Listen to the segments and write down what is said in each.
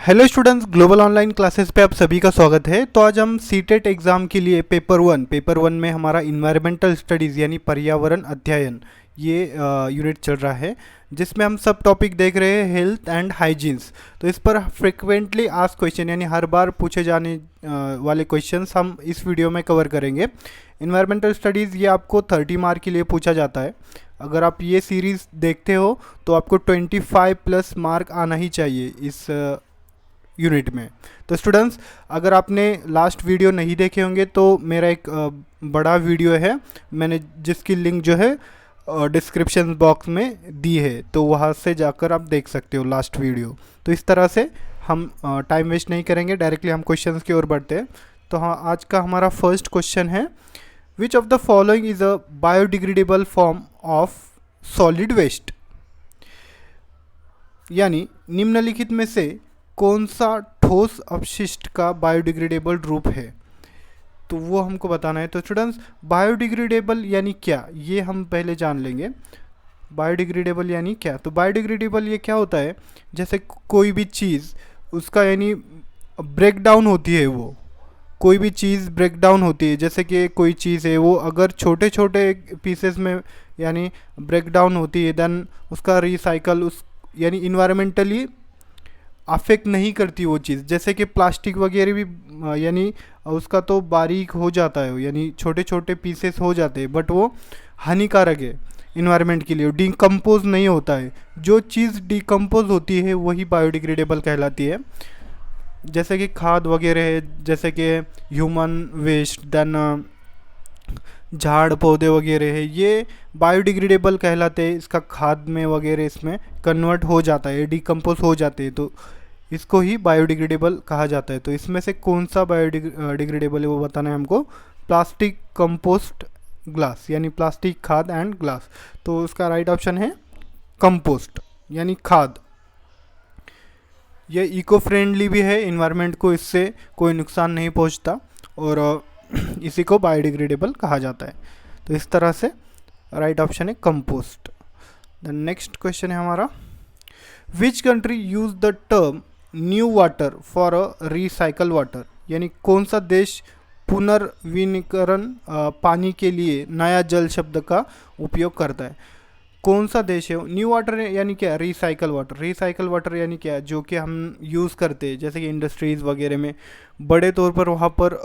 Hello students, global online classes पे आप सभी का स्वागत है। तो आज हम सीटेट एग्ज़ाम के लिए पेपर वन में हमारा इन्वायरमेंटल स्टडीज़ यानी पर्यावरण अध्ययन ये यूनिट चल रहा है, जिसमें हम सब टॉपिक देख रहे हैं हेल्थ एंड हाइजीन्स। तो इस पर फ्रिक्वेंटली आस्क्ड क्वेश्चन यानी हर बार पूछे जाने वाले क्वेश्चंस हम इस वीडियो में कवर करेंगे। इन्वायरमेंटल स्टडीज़ ये आपको 30 मार्क के लिए पूछा जाता है। अगर आप ये सीरीज़ देखते हो तो आपको 25 प्लस मार्क आना ही चाहिए इस यूनिट में। तो स्टूडेंट्स, अगर आपने लास्ट वीडियो नहीं देखे होंगे तो मेरा एक बड़ा वीडियो है, मैंने जिसकी लिंक जो है डिस्क्रिप्शन बॉक्स में दी है, तो वहाँ से जाकर आप देख सकते हो लास्ट वीडियो। तो इस तरह से हम टाइम वेस्ट नहीं करेंगे, डायरेक्टली हम क्वेश्चंस की ओर बढ़ते हैं। तो हाँ, आज का हमारा फर्स्ट क्वेश्चन है, which of the following is a biodegradable form of solid waste, यानी निम्नलिखित में से कौन सा ठोस अपशिष्ट का बायोडिग्रेडेबल रूप है, तो वो हमको बताना है। तो स्टूडेंट्स, बायोडिग्रेडेबल यानी क्या, ये हम पहले जान लेंगे। बायोडिग्रेडेबल यानी क्या, तो बायोडिग्रेडेबल ये क्या होता है, जैसे कोई भी चीज़ उसका यानी ब्रेक डाउन होती है, वो कोई भी चीज़ ब्रेक डाउन होती है, जैसे कि कोई चीज़ है वो अगर छोटे छोटे पीसेस में यानी ब्रेक डाउन होती है, देन उसका रिसाइकल उस यानी इन्वायरमेंटली अफेक्ट नहीं करती वो चीज़। जैसे कि प्लास्टिक वगैरह भी यानी उसका तो बारीक हो जाता है, यानी छोटे छोटे पीसेस हो जाते हैं, बट वो हानिकारक है इन्वायरमेंट के लिए, डिकम्पोज नहीं होता है। जो चीज़ डिकम्पोज होती है वही बायोडिग्रेडेबल कहलाती है। जैसे कि खाद वगैरह है, जैसे कि ह्यूमन वेस्ट, देन झाड़ पौधे वगैरह है, ये बायोडिग्रेडेबल कहलाते हैं। इसका खाद में वगैरह इसमें कन्वर्ट हो जाता है, डिकम्पोज हो जाते हैं, तो इसको ही बायोडिग्रेडेबल कहा जाता है। तो इसमें से कौन सा बायोडिग्रेडेबल है वो बताना है हमको। प्लास्टिक कंपोस्ट ग्लास यानी प्लास्टिक खाद एंड ग्लास, तो उसका राइट ऑप्शन है कंपोस्ट यानी खाद। यह इको फ्रेंडली भी है, इन्वायरमेंट को इससे कोई नुकसान नहीं पहुंचता, और इसी को बायोडिग्रेडेबल कहा जाता है। तो इस तरह से राइट ऑप्शन है कंपोस्ट। द नेक्स्ट क्वेश्चन है हमारा, which country use the term new water for a recycle water, यानी कौन सा देश पुनर्विनीकरण पानी के लिए नया जल शब्द का उपयोग करता है। कौन सा देश है। न्यू वाटर यानी क्या, रिसाइकल वाटर। रिसाइकल वाटर यानी क्या, जो कि हम यूज़ करते हैं, जैसे कि इंडस्ट्रीज़ वगैरह में बड़े तौर पर वहाँ पर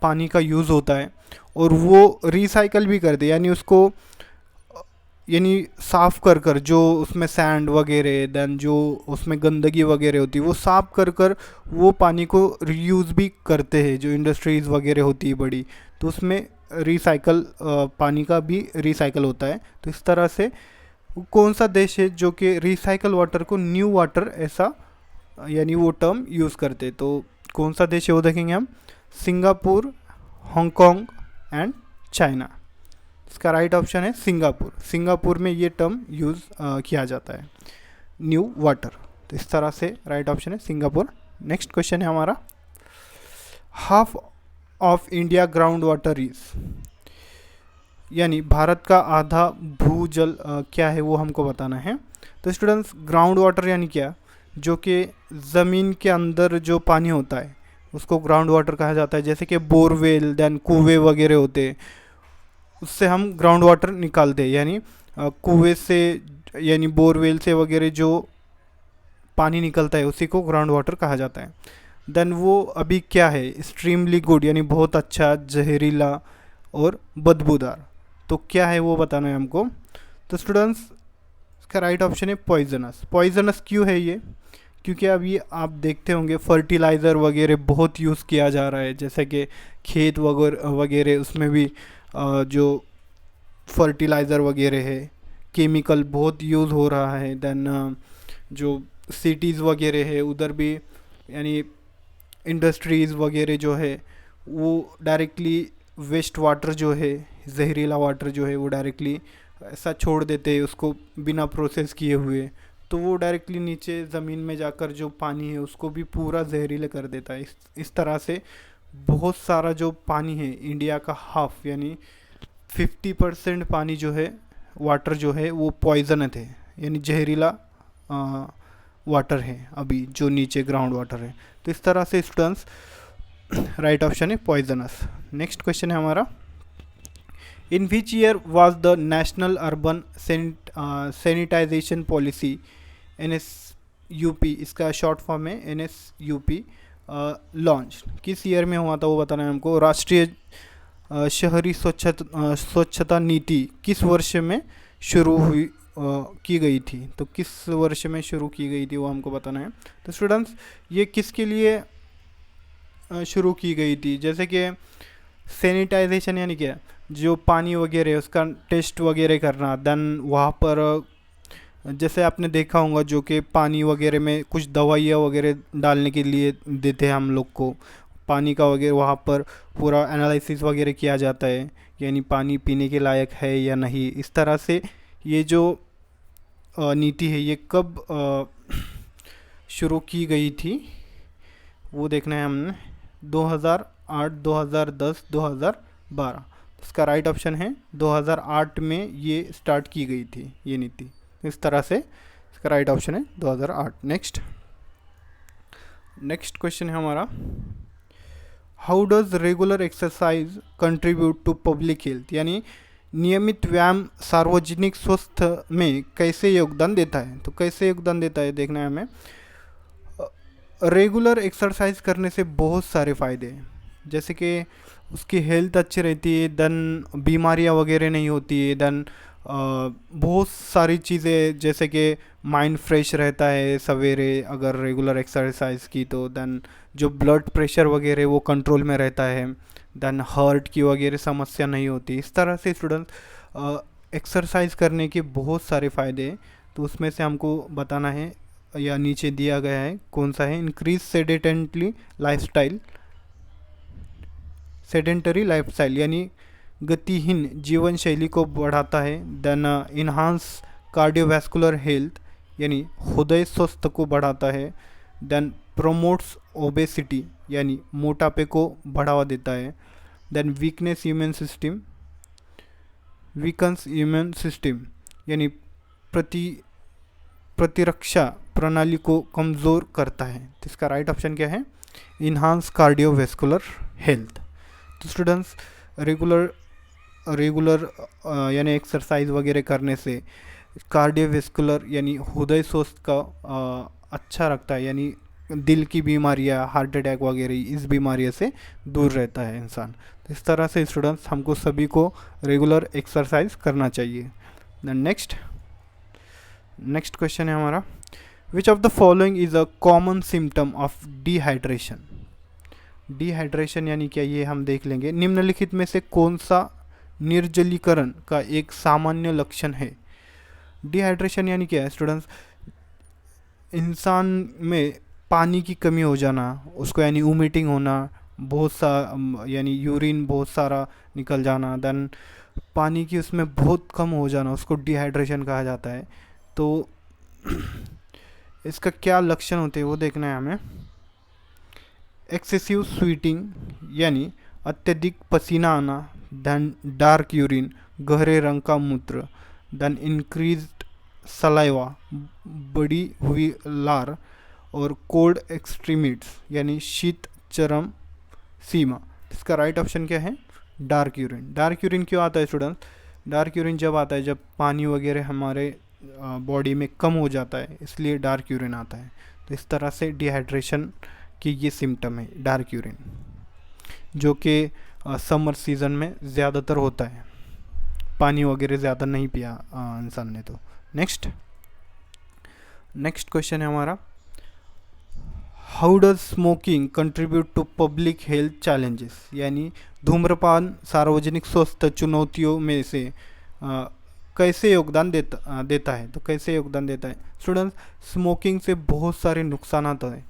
पानी का यूज़ होता है, और वो रिसाइकल भी करते हैं, यानी उसको यानी साफ़ कर कर जो उसमें सैंड वगैरह, देन जो उसमें गंदगी वगैरह होती है वो साफ़ कर कर वो पानी को रीयूज़ भी करते हैं। जो इंडस्ट्रीज़ वगैरह होती है बड़ी, तो उसमें रिसाइकल पानी का भी रिसाइकल होता है। तो इस तरह से कौन सा देश है जो कि रिसाइकल वाटर को न्यू वाटर ऐसा यानी वो टर्म यूज़ करते, तो कौन सा देश है वो देखेंगे हम। Singapore, Hong Kong and China. इसका राइट ऑप्शन है सिंगापुर। सिंगापुर में ये टर्म यूज़ किया जाता है, न्यू वाटर। तो इस तरह से राइट ऑप्शन है सिंगापुर। नेक्स्ट क्वेश्चन है हमारा, half of India ground water is, यानी भारत का आधा भूजल क्या है वो हमको बताना है। तो स्टूडेंट्स, ग्राउंड वाटर यानी क्या, जो कि ज़मीन के अंदर जो पानी होता है उसको ग्राउंड वाटर कहा जाता है। जैसे कि बोरवेल, देन कुएँ वगैरह होते हैं, उससे हम ग्राउंड वाटर निकालते हैं, यानी कुएँ से यानी बोरवेल से वगैरह जो पानी निकलता है उसी को ग्राउंड वाटर कहा जाता है। देन वो अभी क्या है, एक्सट्रीमली गुड यानी बहुत अच्छा, जहरीला और बदबूदार। तो क्या है वो बताना है हमको। तो स्टूडेंट्स, इसका राइट ऑप्शन है पॉइजनस। पॉइजनस क्यों है ये, क्योंकि अब ये आप देखते होंगे फर्टिलाइज़र वगैरह बहुत यूज़ किया जा रहा है, जैसे कि खेत वगैरह वगैरह उसमें भी जो फर्टिलाइज़र वगैरह है, केमिकल बहुत यूज़ हो रहा है। देन जो सिटीज़ वगैरह है उधर भी यानी इंडस्ट्रीज़ वगैरह जो है वो डायरेक्टली वेस्ट वाटर जो है, जहरीला वाटर जो है वो डायरेक्टली ऐसा छोड़ देते हैं उसको बिना प्रोसेस किए हुए, तो वो डायरेक्टली नीचे ज़मीन में जाकर जो पानी है उसको भी पूरा जहरीला कर देता है। इस तरह से बहुत सारा जो पानी है इंडिया का हाफ यानी 50% पानी जो है वाटर जो है वो पॉइजनस है, यानी जहरीला वाटर है अभी जो नीचे ग्राउंड वाटर है। तो इस तरह से स्टूडेंट्स राइट ऑप्शन है पॉइजनस। नेक्स्ट क्वेश्चन है हमारा, in which year was the national urban sanitization policy NSUP, इसका शॉर्ट फॉर्म है NSUP, लॉन्च? किस ईयर में हुआ था वो बताना है हमको। राष्ट्रीय शहरी स्वच्छता नीति किस वर्ष में शुरू हुई की गई थी? तो किस वर्ष में शुरू की गई थी वो हमको बताना है। तो स्टूडेंट्स ये किसके लिए शुरू की गई थी? जैसे कि सैनिटाइजेशन यानी क्या, जो पानी वगैरह है उसका टेस्ट वगैरह करना, देन वहाँ पर जैसे आपने देखा होगा जो कि पानी वगैरह में कुछ दवाइयाँ वगैरह डालने के लिए देते हैं हम लोग को, पानी का वगैरह वहाँ पर पूरा एनालिसिस वगैरह किया जाता है, यानी पानी पीने के लायक है या नहीं। इस तरह से ये जो नीति है ये कब शुरू की गई थी वो देखना है हमने, 2008, 2010, 2012। इसका राइट ऑप्शन है 2008 में ये स्टार्ट की गई थी ये नीति। इस तरह से इसका राइट ऑप्शन है 2008। नेक्स्ट क्वेश्चन है हमारा, how does regular exercise contribute to public health, यानी नियमित व्यायाम सार्वजनिक स्वास्थ्य में कैसे योगदान देता है? तो कैसे योगदान देता है देखना है हमें। रेगुलर एक्सरसाइज करने से बहुत सारे फ़ायदे हैं, जैसे कि उसकी हेल्थ अच्छी रहती है, देन बीमारियां वगैरह नहीं होती है, देन बहुत सारी चीज़ें, जैसे कि माइंड फ्रेश रहता है सवेरे अगर रेगुलर एक्सरसाइज की तो, देन जो ब्लड प्रेशर वगैरह वो कंट्रोल में रहता है, देन हार्ट की वगैरह समस्या नहीं होती। इस तरह से स्टूडेंट एक्सरसाइज करने के बहुत सारे फ़ायदे हैं, तो उसमें से हमको बताना है या नीचे दिया गया है कौन सा है। इंक्रीज सेडेंटरी लाइफस्टाइल यानी गतिहीन जीवन शैली को बढ़ाता है। देन इन्हांस कार्डियोवैस्कुलर हेल्थ यानी हृदय स्वास्थ्य को बढ़ाता है। देन प्रोमोट्स ओबेसिटी यानी मोटापे को बढ़ावा देता है। देन वीकन्स इम्यून सिस्टम यानी प्रतिरक्षा प्रणाली को कमज़ोर करता है। तो इसका राइट ऑप्शन क्या है? Enhance cardiovascular health. तो स्टूडेंट्स रेगुलर यानी एक्सरसाइज वगैरह करने से कार्डियोवैस्कुलर यानी हृदय स्वास्थ्य का अच्छा रखता है, यानी दिल की बीमारियां, हार्ट अटैक वगैरह इस बीमारियों से दूर रहता है इंसान। तो इस तरह से स्टूडेंट्स हमको सभी को रेगुलर एक्सरसाइज करना चाहिए। नेक्स्ट क्वेश्चन है हमारा, विच of the following is a common symptom of dehydration? Dehydration यानी क्या ये हम देख लेंगे। निम्नलिखित में से कौन सा निर्जलीकरण का एक सामान्य लक्षण है? डिहाइड्रेशन यानी क्या है स्टूडेंट्स? इंसान में पानी की कमी हो जाना, उसको यानी वोमिटिंग होना, बहुत सा यानी यूरिन बहुत सारा निकल जाना, देन पानी की उसमें बहुत कम हो जाना, उसको डिहाइड्रेशन कहा जाता है। तो इसका क्या लक्षण होते हैं वो देखना है हमें। एक्सेसिव स्वीटिंग यानी अत्यधिक पसीना आना, देन डार्क यूरिन गहरे रंग का मूत्र, देन इंक्रीज्ड सलाइवा बढ़ी हुई लार, और कोल्ड एक्सट्रीमिट्स यानी शीत चरम सीमा। इसका राइट ऑप्शन क्या है? Dark urine. डार्क यूरिन क्यों आता है स्टूडेंट? डार्क यूरिन जब आता है जब पानी वगैरह हमारे बॉडी में कम हो जाता है, इसलिए डार्क यूरिन आता है। तो इस तरह से डिहाइड्रेशन की ये सिम्टम है डार्क यूरिन, जो कि समर सीज़न में ज़्यादातर होता है, पानी वगैरह ज़्यादा नहीं पिया इंसान ने। तो नेक्स्ट क्वेश्चन है हमारा, how does smoking contribute to public health challenges? यानी धूम्रपान सार्वजनिक स्वास्थ्य चुनौतियों में से कैसे योगदान देता है? तो कैसे योगदान देता है स्टूडेंट्स? स्मोकिंग से बहुत सारे नुकसान होते हैं,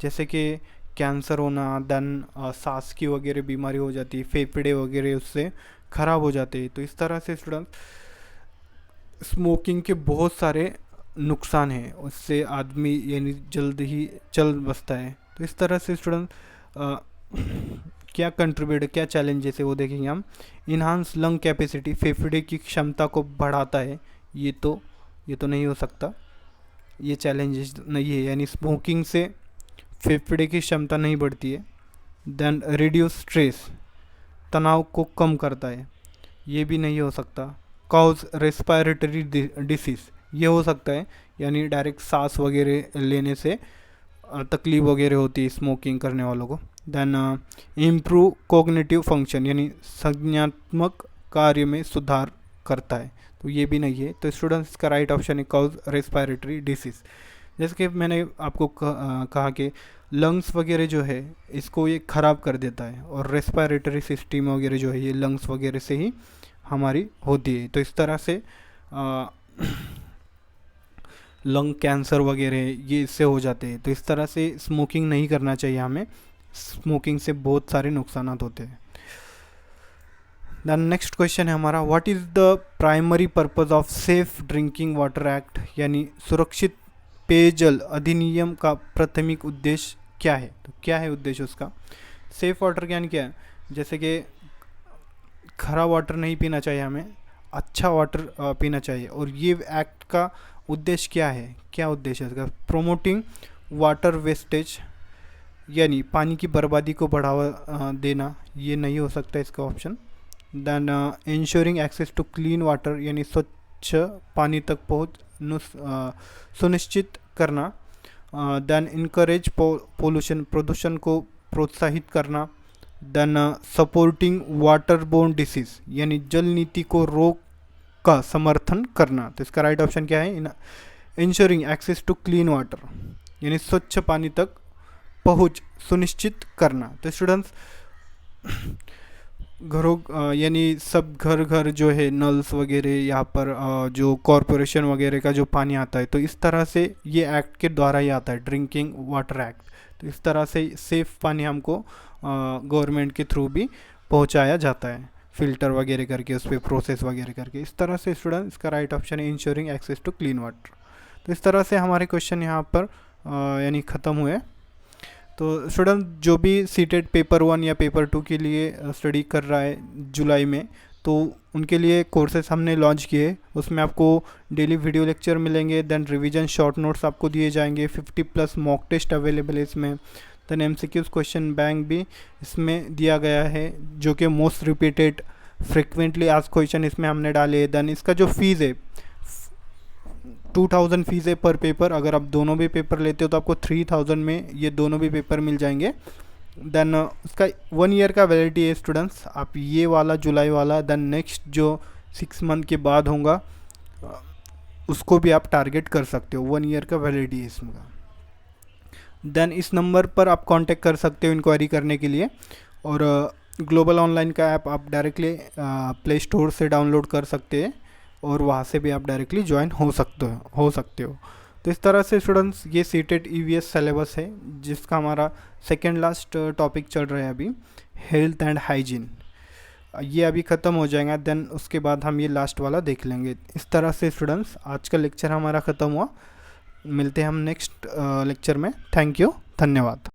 जैसे कि कैंसर होना, देन सांस की वगैरह बीमारी हो जाती है, फेफड़े वगैरह उससे ख़राब हो जाते हैं। तो इस तरह से स्टूडेंट स्मोकिंग के बहुत सारे नुकसान हैं, उससे आदमी यानी जल्द ही चल बसता है। तो इस तरह से स्टूडेंट क्या कंट्रीब्यूट, क्या चैलेंजेस है वो देखेंगे हम। इन्हांस लंग कैपेसिटी, फेफड़े की क्षमता को बढ़ाता है, ये तो नहीं हो सकता। ये चैलेंजेस नहीं है, यानी स्मोकिंग से फेफड़े की क्षमता नहीं बढ़ती है। देन रिड्यूस स्ट्रेस, तनाव को कम करता है, ये भी नहीं हो सकता। कॉज रेस्पिरेटरी डिसीज़, ये हो सकता है, यानी डायरेक्ट सांस वगैरह लेने से तकलीफ वगैरह होती है स्मोकिंग करने वालों को। देन इम्प्रूव कोग्निटिव फंक्शन, यानी संज्ञात्मक कार्य में सुधार करता है, तो ये भी नहीं है। तो स्टूडेंट्स का राइट ऑप्शन है कॉज रेस्पिरेटरी डिसीज़। जैसे कि मैंने आपको कहा कि लंग्स वगैरह जो है इसको ये ख़राब कर देता है, और रेस्पिरेटरी सिस्टम वगैरह जो है ये लंग्स वगैरह से ही हमारी होती है। तो इस तरह से लंग कैंसर वगैरह ये इससे हो जाते हैं। तो इस तरह से स्मोकिंग नहीं करना चाहिए हमें, स्मोकिंग से बहुत सारे नुकसान होते हैं। द नेक्स्ट क्वेश्चन है हमारा, what is the primary purpose of safe drinking water act, यानी सुरक्षित पेयजल अधिनियम का प्राथमिक उद्देश्य क्या है। तो क्या है उद्देश्य उसका। सेफ वाटर यानी क्या है, जैसे कि खराब वाटर नहीं पीना चाहिए हमें, अच्छा वाटर पीना चाहिए। और ये एक्ट का उद्देश्य क्या है, क्या उद्देश्य है इसका। प्रोमोटिंग वाटर वेस्टेज, यानी पानी की बर्बादी को बढ़ावा देना, ये नहीं हो सकता इसका option. Then ensuring access to clean water, यानी स्वच्छ पानी तक पहुँच सुनिश्चित करना। देन इनकरेज पोल्यूशन, प्रदूषण को प्रोत्साहित करना। Then supporting water borne disease, यानी जल नीति को रोक का समर्थन करना। तो इसका राइट ऑप्शन क्या है, ensuring access to clean water, यानी स्वच्छ पानी तक पहुँच सुनिश्चित करना। तो स्टूडेंट्स घरों यानी सब घर घर जो है नल्स वगैरह यहाँ पर जो कॉरपोरेशन वगैरह का जो पानी आता है, तो इस तरह से ये एक्ट के द्वारा ही आता है, ड्रिंकिंग वाटर एक्ट। तो इस तरह से सेफ़ पानी हमको गवर्नमेंट के थ्रू भी पहुँचाया जाता है, फ़िल्टर वगैरह करके, उस पर प्रोसेस वगैरह करके। इस तरह से स्टूडेंट इसका राइट ऑप्शन है ensuring access to clean water. तो इस तरह से हमारे क्वेश्चन यहाँ पर यानी ख़त्म हुए। तो स्टूडेंट जो भी सीटेट पेपर 1 या पेपर 2 के लिए स्टडी कर रहा है जुलाई में, तो उनके लिए कोर्सेस हमने लॉन्च किए। उसमें आपको डेली वीडियो लेक्चर मिलेंगे, देन रिवीजन शॉर्ट नोट्स आपको दिए जाएंगे, 50+ मॉक टेस्ट अवेलेबल है इसमें। देन MCQs क्वेश्चन बैंक भी इसमें दिया गया है, जो कि most repeated frequently asked question इसमें हमने डाले। देन इसका जो फीस है 2000 फीस है पर पेपर। अगर आप दोनों भी पेपर लेते हो तो आपको 3000 में ये दोनों भी पेपर मिल जाएंगे। देन उसका 1 ईयर का वैलिडिटी है स्टूडेंट्स, आप ये वाला जुलाई वाला, देन नेक्स्ट जो 6 मंथ के बाद होगा उसको भी आप टारगेट कर सकते हो। 1 ईयर का वैलिडिटी है इसमें। देन इस नंबर पर आप कांटेक्ट कर सकते हो इंक्वायरी करने के लिए। और ग्लोबल ऑनलाइन का ऐप आप डायरेक्टली प्ले स्टोर से डाउनलोड कर सकते हैं, और वहाँ से भी आप डायरेक्टली ज्वाइन हो सकते हो। तो इस तरह से स्टूडेंट्स ये सीटेट EVS सिलेबस है, जिसका हमारा सेकेंड लास्ट टॉपिक चल रहा है अभी, हेल्थ एंड हाइजीन। ये अभी ख़त्म हो जाएगा, देन उसके बाद हम ये लास्ट वाला देख लेंगे। इस तरह से स्टूडेंट्स आज का लेक्चर हमारा ख़त्म हुआ। मिलते हैं हम नेक्स्ट लेक्चर में। थैंक यू, धन्यवाद।